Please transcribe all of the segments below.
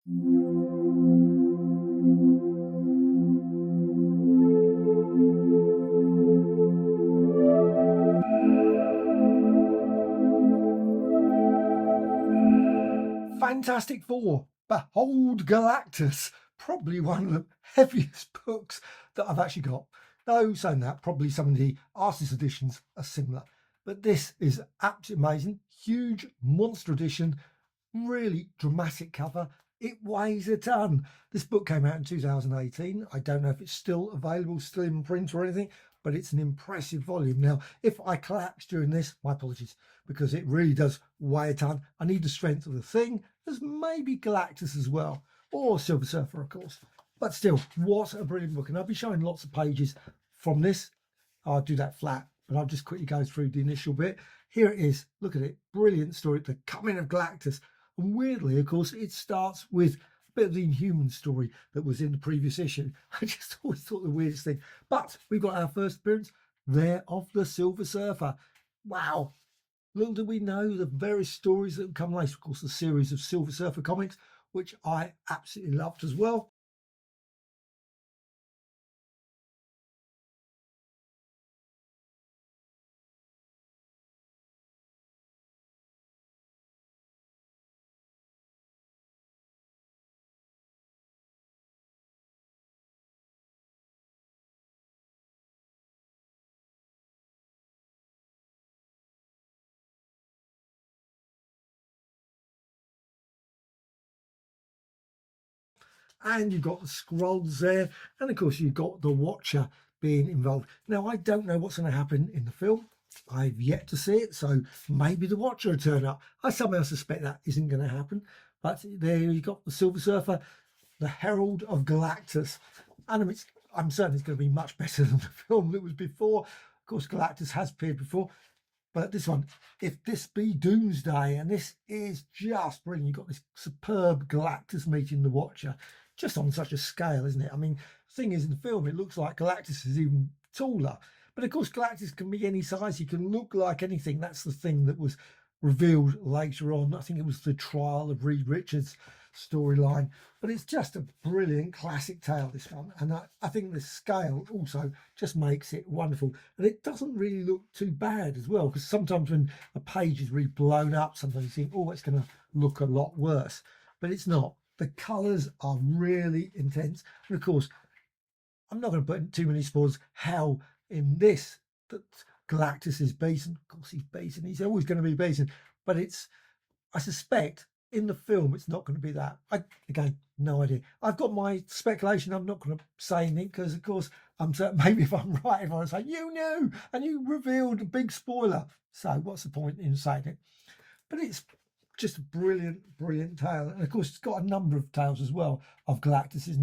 Fantastic Four, Behold Galactus, probably one of the heaviest books that I've actually got. Though saying that, probably some of the artist editions are similar. But this is absolutely amazing. Huge monster edition, really dramatic cover. It weighs a ton. This book came out in 2018. I don't know if it's still available, still in print or anything, but it's an impressive volume. Now, if I collapse during this, my apologies, because it really does weigh a ton. I need the strength of the thing. There's maybe Galactus as well, or Silver Surfer, of course. But still, what a brilliant book. And I'll be showing lots of pages from this. I'll do that flat, but I'll just quickly go through the initial bit. Here it is. Look at it. Brilliant story. The coming of Galactus. And weirdly, of course, it starts with a bit of the Inhuman story that was in the previous issue. I just always thought the weirdest thing. But we've got our first appearance there of the Silver Surfer. Wow. Little do we know the various stories that will come later. Of course, the series of Silver Surfer comics, which I absolutely loved as well. And you've got the scrolls there, and of course you've got the Watcher being involved. Now, I don't know what's going to happen in the film. I've yet to see it, so maybe the Watcher will turn up. I somehow suspect that isn't going to happen. But there you've got the Silver Surfer, the Herald of Galactus. And I'm certain it's going to be much better than the film that was before. Of course, Galactus has appeared before. But this one, if this be Doomsday, and this is just brilliant. You've got this superb Galactus meeting the Watcher, just on such a scale, isn't it? I mean, the thing is, in the film, it looks like Galactus is even taller. But of course, Galactus can be any size. He can look like anything. That's the thing that was revealed later on. I think it was the trial of Reed Richards' storyline. But it's just a brilliant classic tale, this one. And I think the scale also just makes it wonderful. And it doesn't really look too bad as well, because sometimes when a page is really blown up, sometimes you think, oh, it's going to look a lot worse. But it's not. The colours are really intense. And of course, I'm not going to put in too many spoilers how in this that Galactus is beaten. Of course, he's beaten. He's always going to be beaten. But I suspect in the film, it's not going to be that. Again, no idea. I've got my speculation. I'm not going to say anything because, of course, I'm certain maybe if I'm right, if I say, you knew, and you revealed a big spoiler. So what's the point in saying it? But it's just a brilliant tale. And of course, it's got a number of tales as well of Galactus. It's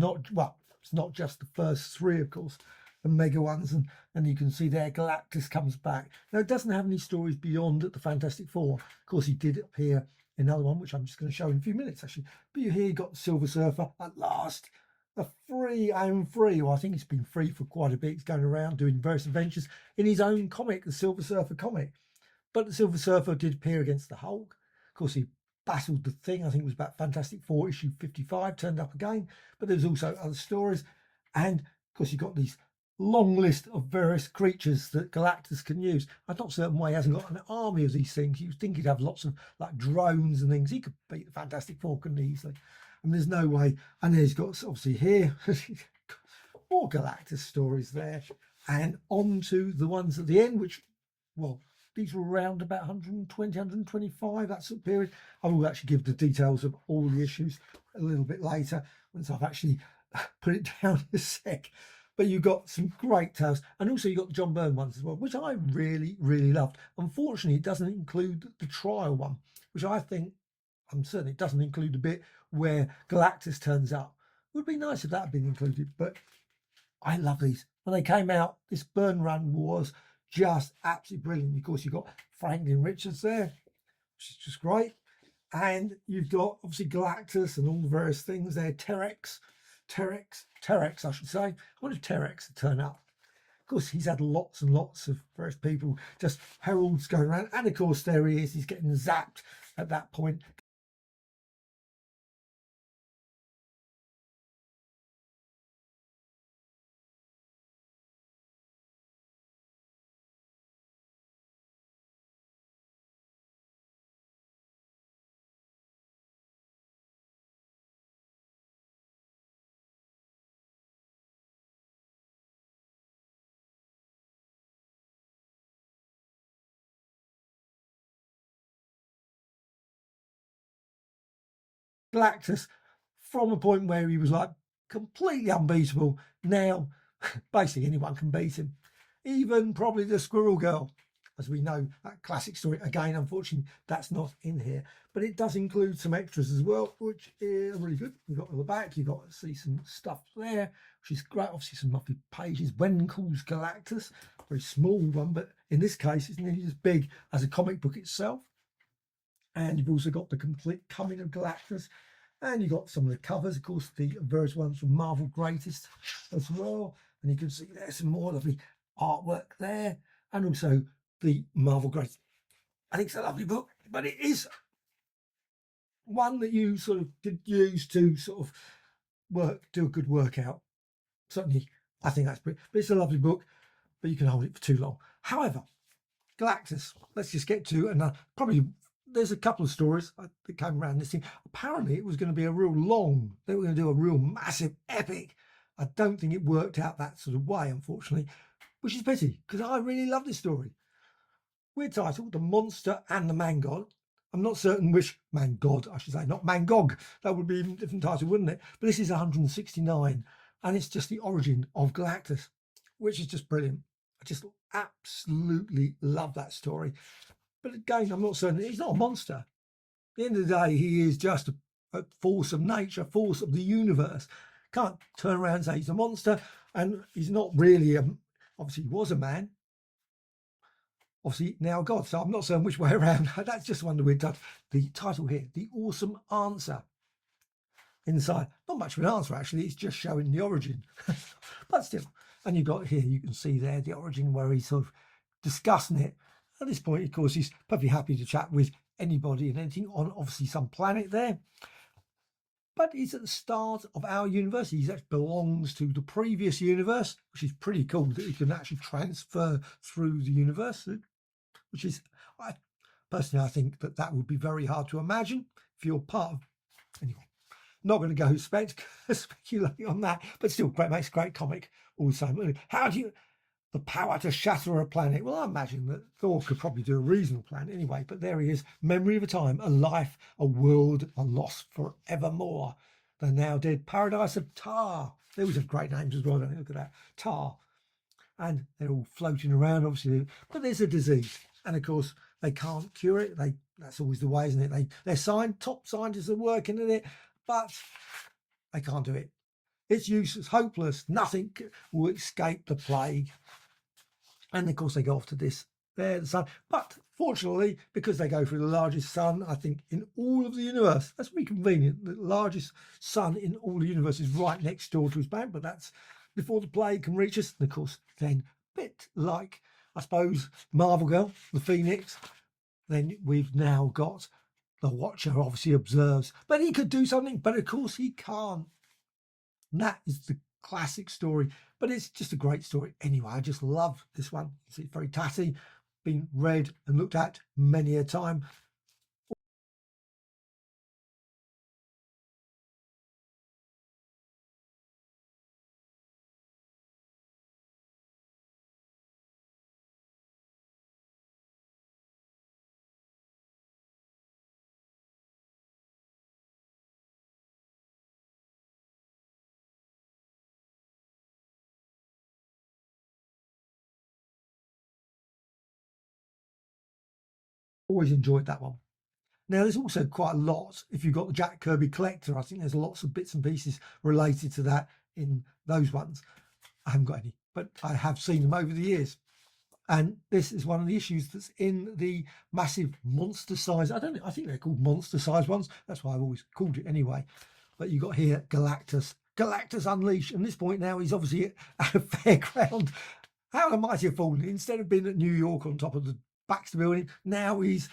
not just the first three, of course, the mega ones. And you can see there, Galactus comes back. Now, it doesn't have any stories beyond the Fantastic Four. Of course, he did appear in another one, which I'm just going to show in a few minutes, actually. But you here got the Silver Surfer at last. The free, well, I think he's been free for quite a bit. He's going around doing various adventures in his own comic, the Silver Surfer comic. But the Silver Surfer did appear against the Hulk. Of course, he battled the Thing. I think it was about Fantastic Four issue 55, turned up again. But there's also other stories. And, of course, you've got these long list of various creatures that Galactus can use. I'm not certain why he hasn't got an army of these things. You'd think he'd have lots of like drones and things. He could beat the Fantastic Four, couldn't he, easily? And there's no way. And then he's got, obviously, here, more Galactus stories there. And on to the ones at the end, which, well, these were around about 120, 125, that sort of period. I will actually give the details of all the issues a little bit later once I've actually put it down a sec. But you got some great tales, and also you got the John Byrne ones as well, which I really loved. Unfortunately, it doesn't include the trial one, which I think, I'm certain it doesn't include the bit where Galactus turns up. It would be nice if that had been included, but I love these. When they came out, this Byrne run was just absolutely brilliant. Of course, you've got Franklin Richards there, which is just great. And you've got, obviously, Galactus and all the various things there. Terex, I should say. I wonder if Terex would turn up. Of course, he's had lots and lots of various people, just heralds going around. And of course, there he is. He's getting zapped at that point. Galactus, from a point where he was like completely unbeatable, now basically anyone can beat him, even probably the Squirrel Girl, as we know, that classic story. Again, unfortunately, that's not in here, but it does include some extras as well, which is really good. You've got on the back, you've got to see some stuff there, which is great. Obviously, some lovely pages. When calls Galactus, very small one, but in this case, it's nearly as big as a comic book itself. And you've also got the complete coming of Galactus, and you've got some of the covers, of course, the various ones from Marvel Greatest as well. And you can see there's some more lovely artwork there, and also the Marvel Greatest. I think it's a lovely book, but it is one that you sort of could use to sort of do a good workout. Certainly, I think that's pretty, but it's a lovely book, but you can hold it for too long. However, Galactus, let's just get to, and probably there's a couple of stories that came around this thing. Apparently, it was going to be a real long, they were going to do a real massive epic. I don't think it worked out that sort of way, unfortunately, which is a pity, because I really love this story. We're titled The Monster and the Man God. I'm not certain which Man God, I should say, not Mangog. That would be a different title, wouldn't it? But this is 169, and it's just the origin of Galactus, which is just brilliant. I just absolutely love that story. But again, I'm not certain. He's not a monster. At the end of the day, he is just a force of nature, force of the universe. Can't turn around and say he's a monster, and he's not really obviously he was a man, obviously now God. So I'm not certain which way around. That's just one of the weird types. The title here, The Awesome Answer. Inside, not much of an answer actually, it's just showing the origin. But still, and you've got here, you can see there the origin where he's sort of discussing it. At this point, of course, he's perfectly happy to chat with anybody and anything on obviously some planet there. But he's at the start of our universe. He actually belongs to the previous universe, which is pretty cool that he can actually transfer through the universe, which is, personally, I think that would be very hard to imagine if you're part of, anyway. Not going to go speculate on that, but still, makes a great comic all the same. How do you, the power to shatter a planet? Well, I imagine that Thor could probably do a reasonable plan anyway, but there he is. Memory of a time, a life, a world, a loss forevermore. The now dead paradise of Tar. There was some great names as well, don't they? Look at that. Tar. And they're all floating around, obviously, but there's a disease. And of course, they can't cure it. That's always the way, isn't it? They're top scientists are working at it, but they can't do it. It's useless, hopeless. Nothing will escape the plague. And of course, they go off to the sun. But fortunately, because they go through the largest sun, I think, in all of the universe, that's pretty convenient. The largest sun in all the universe is right next door to his planet, but that's before the plague can reach us. And of course, then, a bit like, I suppose, Marvel Girl, the Phoenix, then we've now got the Watcher obviously observes, but he could do something, but of course he can't. And that is the classic story, but it's just a great story anyway. I just love this one. It's very tatty, been read and looked at many a time. Always enjoyed that one. Now, there's also quite a lot, if you've got the Jack Kirby collector, I think there's lots of bits and pieces related to that in those ones. I haven't got any, but I have seen them over the years. And this is one of the issues that's in the massive monster size. I think they're called monster size ones. That's why I've always called it anyway. But you've got here Galactus Unleashed. And at this point now, he's obviously at a fairground. How the mighty have fallen. Instead of being at New York on top of the Baxter building, now he's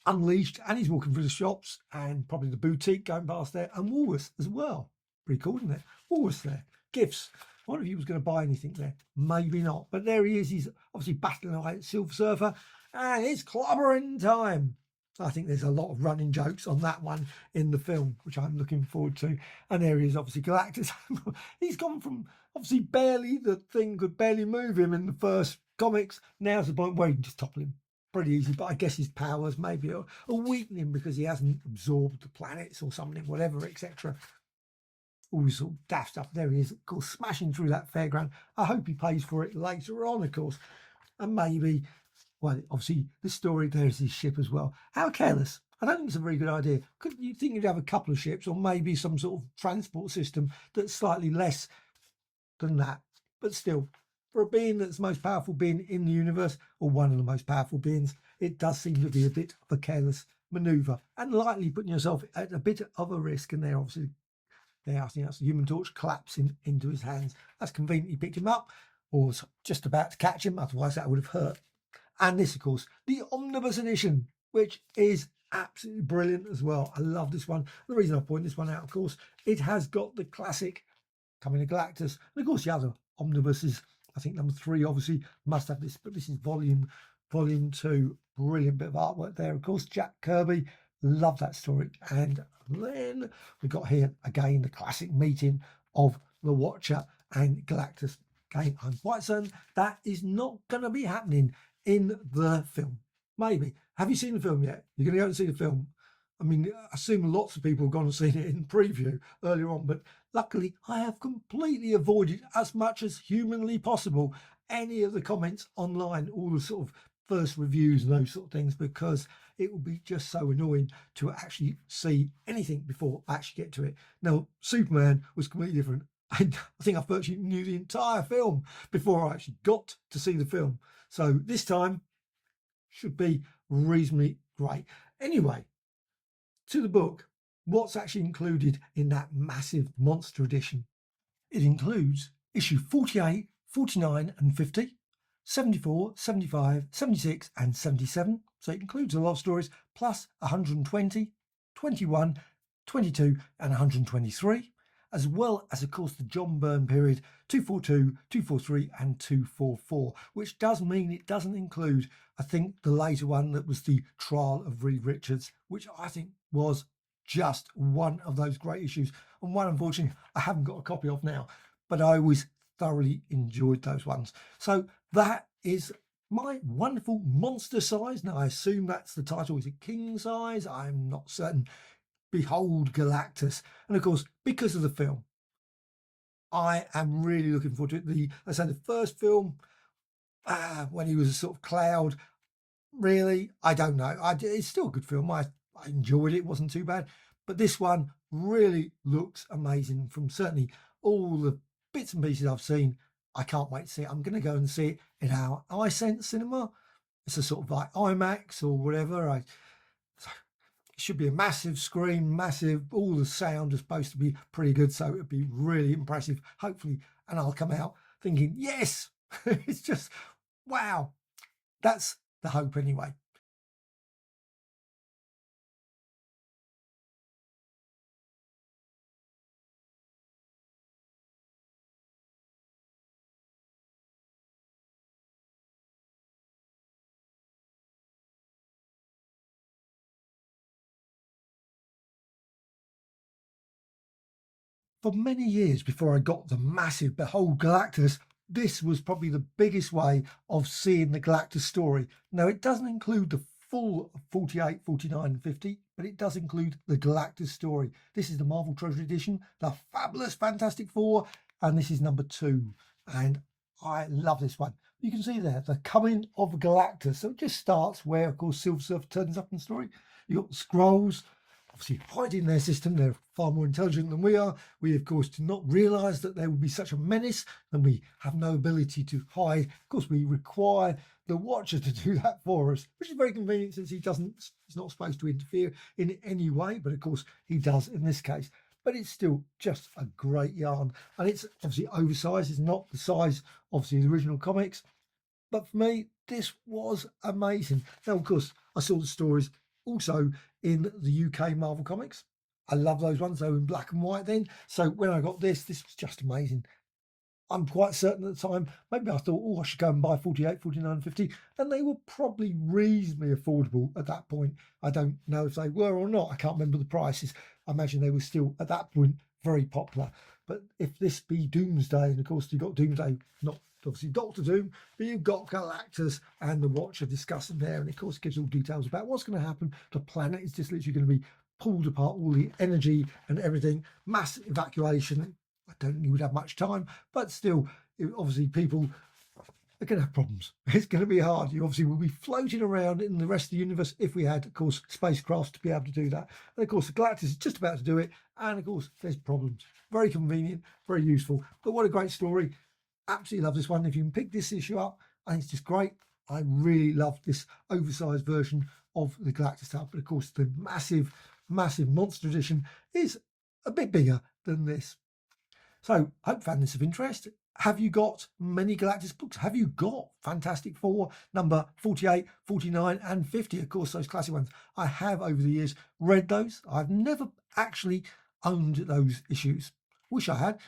unleashed and he's walking through the shops and probably the boutique going past there, and Woolworths as well. Pretty cool, isn't it? Woolworths there. Gifts. I wonder if he was going to buy anything there. Maybe not. But there he is. He's obviously battling away at Silver Surfer, and it's clobbering time. So I think there's a lot of running jokes on that one in the film, which I'm looking forward to. And there he is, obviously Galactus. He's gone from obviously the thing could barely move him in the first comics. Now to the point where you can just topple him. pretty easy, but I guess his powers maybe are weakening because he hasn't absorbed the planets or something, whatever, etc. All this sort of daft stuff. There he is, of course, smashing through that fairground. I hope he pays for it later on, of course. And maybe, well, obviously, the story, there's his ship as well. How careless. I don't think it's a very good idea. Could you think you'd have a couple of ships or maybe some sort of transport system that's slightly less than that? But still, for a being that's the most powerful being in the universe, or one of the most powerful beings, it does seem to be a bit of a careless manoeuvre and likely putting yourself at a bit of a risk. And there, obviously, there, I think that's the Human Torch collapsing into his hands. That's conveniently picked him up, or was just about to catch him, otherwise that would have hurt. And this, of course, the omnibus edition, which is absolutely brilliant as well. I love this one. The reason I point this one out, of course, it has got the classic coming to Galactus, and of course the other omnibuses. I think number 3 obviously must have this, but this is volume 2. Brilliant bit of artwork there. Of course, Jack Kirby, love that story. And then we got here again the classic meeting of the Watcher and Galactus. Again, I'm quite certain that is not going to be happening in the film. Maybe. Have you seen the film yet? You're going to go and see the film. I mean, I assume lots of people have gone and seen it in preview earlier on, but luckily I have completely avoided, as much as humanly possible, any of the comments online, all the sort of first reviews and those sort of things, because it would be just so annoying to actually see anything before I actually get to it. Now, Superman was completely different. I think I virtually knew the entire film before I actually got to see the film. So this time should be reasonably great. Anyway, to the book, what's actually included in that massive monster edition? It includes issue 48, 49 and 50, 74, 75, 76 and 77. So it includes a lot of stories, plus 120, 21, 22 and 123, as well as, of course, the John Byrne period 242, 243 and 244, which does mean it doesn't include, I think, the later one that was the Trial of Reed Richards, which I think was just one of those great issues, and one, unfortunately, I haven't got a copy of now, but I always thoroughly enjoyed those ones. So that is my wonderful monster size. Now, I assume that's the title. Is it king size? I'm not certain. Behold Galactus. And of course, because of the film, I am really looking forward to it. I say the first film, when he was a sort of cloud, really, I don't know. It's still a good film. I enjoyed it. It wasn't too bad. But this one really looks amazing from certainly all the bits and pieces I've seen. I can't wait to see it. I'm going to go and see it in our iSense cinema. It's a sort of like IMAX or whatever. It should be a massive screen, massive. All the sound is supposed to be pretty good, so it'll be really impressive, hopefully. And I'll come out thinking, yes, it's just, wow. That's the hope anyway. For many years before I got the massive Behold Galactus, this was probably the biggest way of seeing the Galactus story. Now, it doesn't include the full 48, 49 and 50, but it does include the Galactus story. This is the Marvel Treasury edition, the fabulous Fantastic Four, and this is number 2. And I love this one. You can see there, the coming of Galactus. So it just starts where, of course, Silver Surfer turns up in the story. You've got the Skrulls, obviously hiding their system. They're far more intelligent than we are. We, of course, do not realise that they would be such a menace, and we have no ability to hide. Of course, we require the Watcher to do that for us, which is very convenient since he's not supposed to interfere in any way, but of course he does in this case. But it's still just a great yarn, and it's obviously oversized. It's not the size, obviously, the original comics. But for me, this was amazing. Now, of course, I saw the stories also in the UK Marvel Comics. I love those ones. They were in black and white then. So when I got this was just amazing. I'm quite certain at the time, maybe I thought, oh, I should go and buy 48, 49, 50. And they were probably reasonably affordable at that point. I don't know if they were or not. I can't remember the prices. I imagine they were still, at that point, very popular. But if this be Doomsday, and of course you've got Doomsday not obviously Doctor Doom, but you've got Galactus and the Watcher discussing there, and of course it gives all details about what's going to happen. The planet is just literally going to be pulled apart, all the energy and everything, mass evacuation. I don't think you would have much time, but still, obviously people are going to have problems. It's going to be hard. You obviously will be floating around in the rest of the universe if we had, of course, spacecraft to be able to do that. And of course, the Galactus is just about to do it. And of course, there's problems. Very convenient, very useful. But what a great story. Absolutely love this one. If you can pick this issue up, I think it's just great. I really love this oversized version of the Galactus stuff. But of course, the massive monster edition is a bit bigger than this. So I hope you found this of interest. Have you got many Galactus books? Have you got Fantastic Four number 48, 49 and 50? Of course, those classic ones. I have over the years read those. I've never actually owned those issues. Wish I had.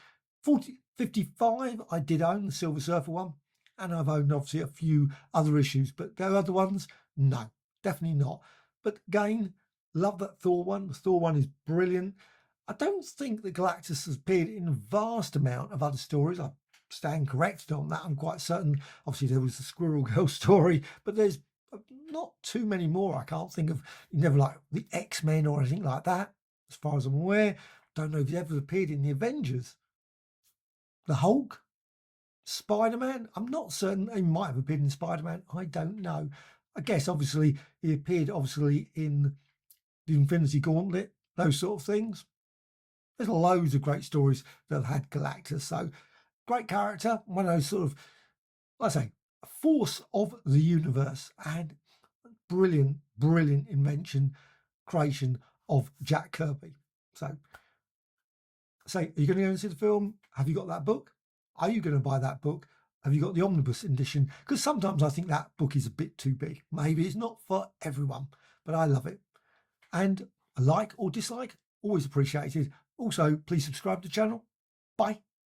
55 I did own, the Silver Surfer one. And I've owned obviously a few other issues. But the other ones, no, definitely not. But again, love that Thor one. The Thor one is brilliant. I don't think that Galactus has appeared in a vast amount of other stories. I stand corrected on that, I'm quite certain. Obviously there was the Squirrel Girl story, but there's not too many more. I can't think of, never like the X-Men or anything like that, as far as I'm aware. Don't know if he ever appeared in the Avengers. The Hulk, Spider-Man, I'm not certain. He might have appeared in Spider-Man, I don't know. I guess obviously he appeared obviously in the Infinity Gauntlet, those sort of things. There's loads of great stories that have had Galactus, so great character, one of those sort of, like I say, a force of the universe, and brilliant invention, creation of Jack Kirby. So, are you going to go and see the film? Have you got that book? Are you going to buy that book? Have you got the omnibus edition? Because sometimes I think that book is a bit too big. Maybe it's not for everyone, but I love it. And a like or dislike, always appreciated. Also, please subscribe to the channel. Bye.